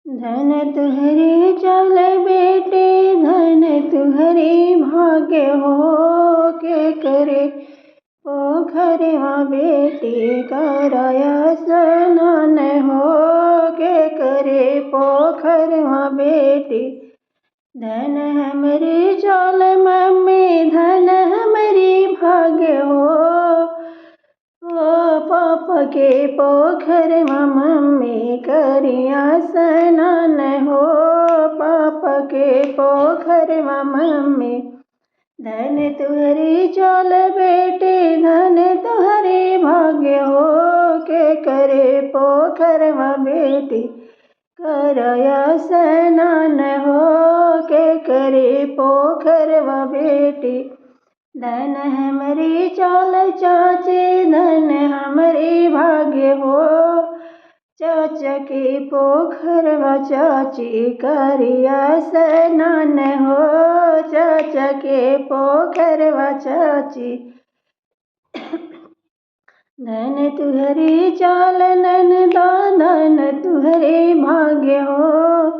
धन तुहरे चल बेटे, धन तुहरे भाग्य हो के करे पोखरवा बेटी कराया स्नान हो के करे पोखरवा बेटी। धन हमरी चल मम्मी, धन हमरी भाग्य हो पाप के पोखरवा मम्मी करिया स्नान हो पाप के पोखरवा मम्मी। धन तुहरी चल बेटे, धन तुहरे भाग्य हो के करे पोखरवा बेटी कराया स्नान हो के करे पोखरवा बेटी। धन हमरी चल चाची, धन हमरी भाग्य हो चाचा के पोखरवा चाची करिया स्नान हो चाचा के पोखरवा चाची। धन तुहरे चाल ननदा, धन तुहरे भाग्य हो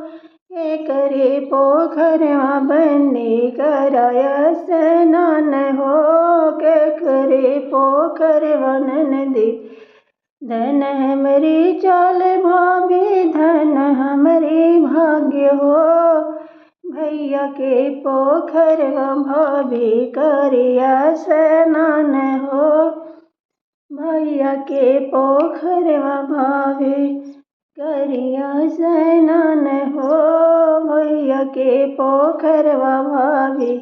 के करे पोखरवा बन्नी कराया स्नान हो के करे पोखरवा ननदी। धन हमरी चाल भाभी, धन हमरे भाग्य हो भैया के पोखरवा भाभी करिया स्नान हो भैया के पोखरवा भाभी करिया स्नान हो भैया के पोखरवा भाभी।